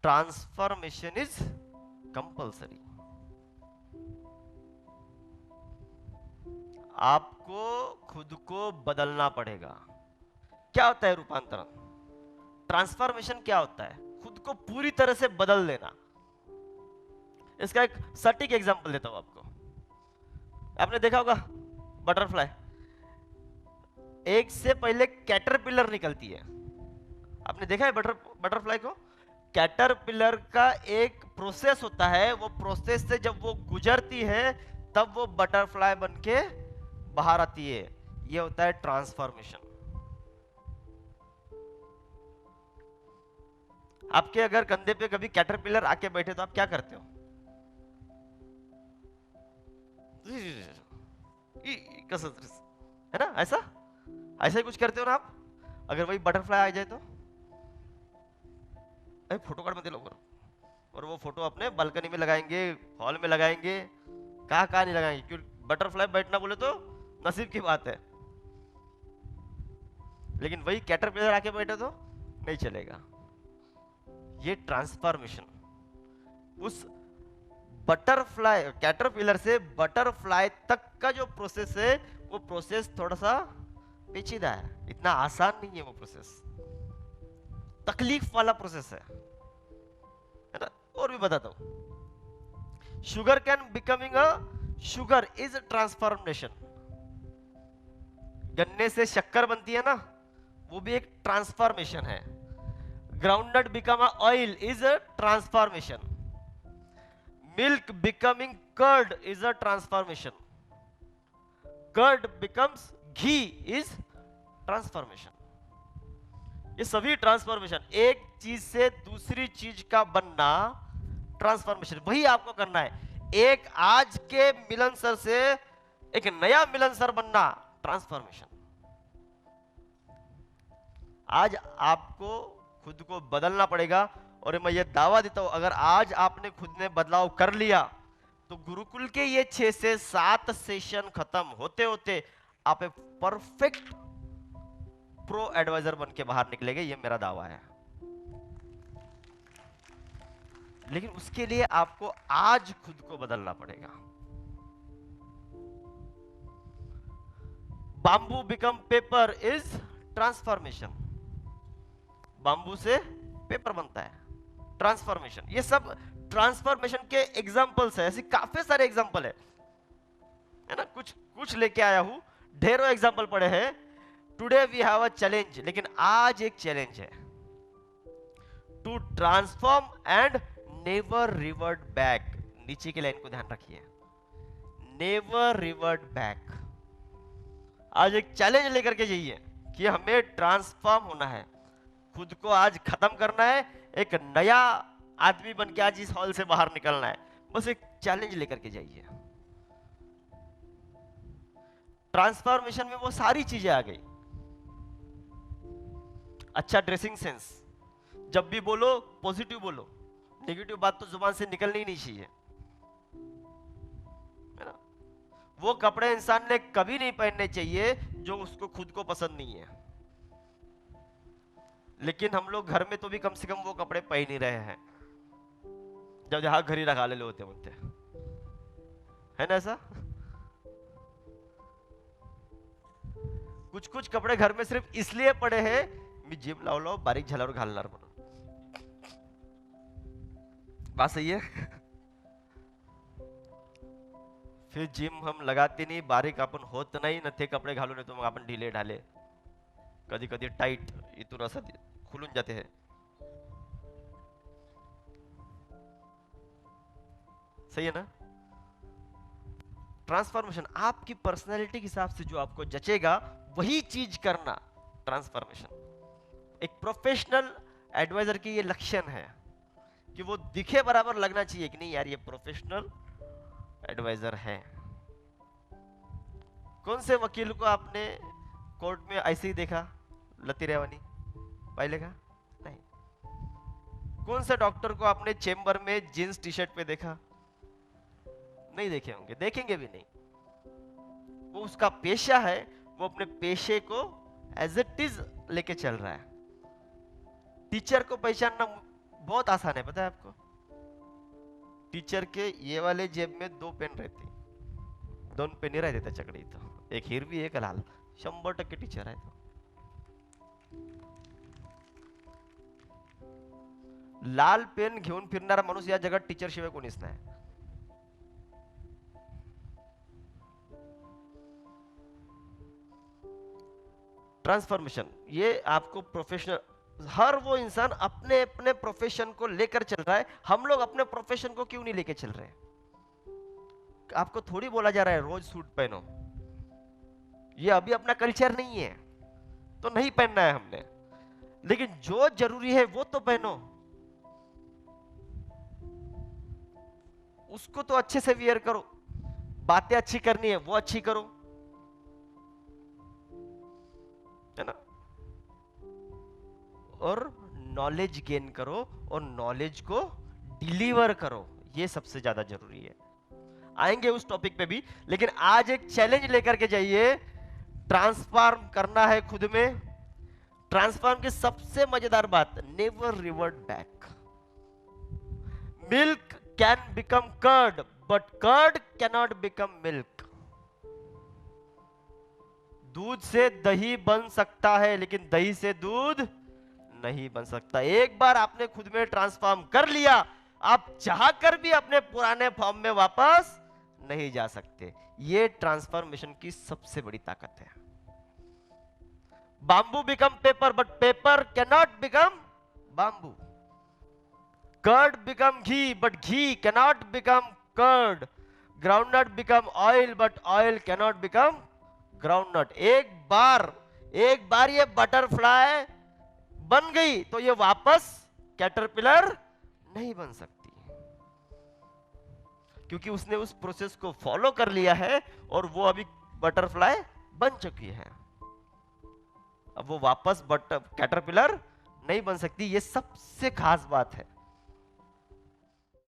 Transformation is compulsory. आपको खुद को बदलना पड़ेगा। क्या होता है रूपांतरण? ट्रांसफॉर्मेशन क्या होता है? खुद को पूरी तरह से बदल देना। इसका एक सटीक एग्जांपल देता हूं आपको। आपने देखा होगा बटरफ्लाई, एक से पहले कैटरपिलर निकलती है। आपने देखा है बटरफ्लाई को? कैटरपिलर का एक प्रोसेस होता है, वो प्रोसेस से जब वो गुजरती है तब वो बटरफ्लाई बन के बाहर आती है। ये होता है ट्रांसफॉर्मेशन। आपके अगर कंधे पे कभी कैटरपिलर आके बैठे तो आप क्या करते हो? है ना, ऐसा ऐसा ही कुछ करते हो ना आप। अगर वही बटरफ्लाई आ जाए तो फोटो कार्ड में दे लो करो, और वो फोटो अपने बालकनी में लगाएंगे, हॉल में लगाएंगे, कहाँ कहाँ नहीं लगाएंगे, क्यों? बटरफ्लाई बैठना बोले तो नसीब की बात है, लेकिन वही कैटरपिलर आके बैठे तो नहीं चलेगा। ये ट्रांसफॉर्मेशन, उस बटरफ्लाई कैटरपिलर से बटरफ्लाई तक का जो प्रोसेस है, वो प्रोसेस थोड़ा सा पेचीदा है, इतना आसान नहीं है वो प्रोसेस, तकलीफ वाला प्रोसेस है ना। और भी बताता हूं, sugar cane becoming a sugar is transformation. गन्ने से शक्कर बनती है ना, वो भी एक ट्रांसफॉर्मेशन है। Groundnut become a oil is a transformation. Milk becoming curd is a transformation. Curd becomes ghee is transformation. ये सभी ट्रांसफॉर्मेशन, एक चीज से दूसरी चीज का बनना ट्रांसफॉर्मेशन, वही आपको करना है। एक आज के मिलनसर से एक नया मिलनसर बनना ट्रांसफॉर्मेशन। आज आपको खुद को बदलना पड़ेगा, और मैं ये दावा देता हूं, अगर आज आपने खुद ने बदलाव कर लिया तो गुरुकुल के ये 6 से 7 सेशन खत्म होते होते आप एक परफेक्ट प्रो एडवाइजर बन के बाहर निकलेंगे, ये मेरा दावा है। लेकिन उसके लिए आपको आज खुद को बदलना पड़ेगा। Bamboo become paper is transformation. Bamboo से पेपर बनता है, ट्रांसफॉर्मेशन। ये सब ट्रांसफॉर्मेशन के एग्जांपल्स है, ऐसे काफी सारे एग्जांपल है ना। कुछ कुछ लेके आया हूं, ढेरों एग्जांपल पड़े हैं। Today we have a challenge, लेकिन आज एक चैलेंज है, to transform and never revert back. नीचे की लाइन को ध्यान रखिए, नेवर रिवर्ट बैक। आज एक चैलेंज लेकर के जाइए कि हमें ट्रांसफॉर्म होना है, खुद को आज खत्म करना है, एक नया आदमी बन के आज इस हॉल से बाहर निकलना है। बस एक चैलेंज लेकर के जाइए। ट्रांसफॉर्मेशन में वो सारी चीजें आ गई। अच्छा ड्रेसिंग सेंस, जब भी बोलो पॉजिटिव बोलो, नेगेटिव बात तो जुबान से निकलनी ही नहीं चाहिए, है ना। वो कपड़े इंसान ने कभी नहीं पहनने चाहिए जो उसको खुद को पसंद नहीं है, लेकिन हम लोग घर में तो भी कम से कम वो कपड़े पहन ही रहे हैं, जब जहां घर ही रखा ले होते होते, है ना ऐसा। कुछ कुछ कपड़े घर में सिर्फ इसलिए पड़े हैं, मी जिम लाव लाव बारीक झाल्यावर घालणार म्हणून। बात सही है। फिर जिम हम लगाते नाही, बारीक आपण होत नाही ना, ते कपडे घालून येतो मग आपण ढिले ढाले, कधी कधी टाइट इथून असं खुलून जाते हैं। सही है ना। ट्रांसफॉर्मेशन आपकी पर्सनैलिटी के हिसाब से जो आपको जचेगा वही चीज करना, ट्रांसफॉर्मेशन। एक प्रोफेशनल एडवाइजर की ये लक्षण है कि वो दिखे बराबर लगना चाहिए कि नहीं यार ये प्रोफेशनल एडवाइजर है। कौन से वकील को आपने कोर्ट में ऐसे ही देखा लतीरेवानी पहले का? नहीं। कौन से डॉक्टर को आपने चेंबर में जींस टी शर्ट पे देखा? नहीं देखे होंगे, देखेंगे भी नहीं। वो उसका पेशा है, वो अपने पेशे को एज इट इज लेके चल रहा है। टीचर को पहचानना बहुत आसान है, पता है आपको? टीचर के ये वाले जेब में 2 पेन रहते, 2 पेन ही रहते त्याच्याकडे इथं, एक हिरवी एक लाल. 100% टीचर आहे तो. लाल पेन घेऊन फिरणारा माणूस या जगात टीचर शिवाय कोणीच नाही. ट्रांसफॉर्मेशन, ये आपको प्रोफेशनल, हर वो इंसान अपने अपने प्रोफेशन को लेकर चल रहा है. हम लोग अपने प्रोफेशन को क्यों नहीं लेकर चल रहे? आपको थोड़ी बोला जा रहा है रोज सूट पहनो, ये अभी अपना कल्चर नहीं है तो नहीं पहनना है हमने, लेकिन जो जरूरी है वो तो पहनो, उसको तो अच्छे से वियर करो. बातें अच्छी करनी है वो अच्छी करो, है ना? और नॉलेज गेन करो और नॉलेज को डिलीवर करो, ये सबसे ज्यादा जरूरी है. आएंगे उस टॉपिक पे भी, लेकिन आज एक चैलेंज लेकर के जाइए. ट्रांसफॉर्म करना है खुद में. ट्रांसफॉर्म की सबसे मजेदार बात, never revert back. Milk can become curd but curd cannot become milk. दूध से दही बन सकता है लेकिन दही से दूध नहीं बन सकता. एक बार आपने खुद में ट्रांसफॉर्म कर लिया, आप चाहकर भी अपने पुराने फॉर्म में वापस नहीं जा सकते. ये ट्रांसफॉर्मेशन की सबसे बड़ी ताकत है. Bamboo become paper but paper cannot become bamboo. Curd become ghee but ghee cannot become curd. Groundnut become oil but oil cannot become groundnut. एक बार ये बटरफ्लाई बन गई तो ये वापस कैटरपिलर नहीं बन सकती, क्योंकि उसने उस प्रोसेस को फॉलो कर लिया है और वो अभी बटरफ्लाई बन चुकी है. अब वो वापस कैटरपिलर नहीं बन सकती. ये सबसे खास बात है.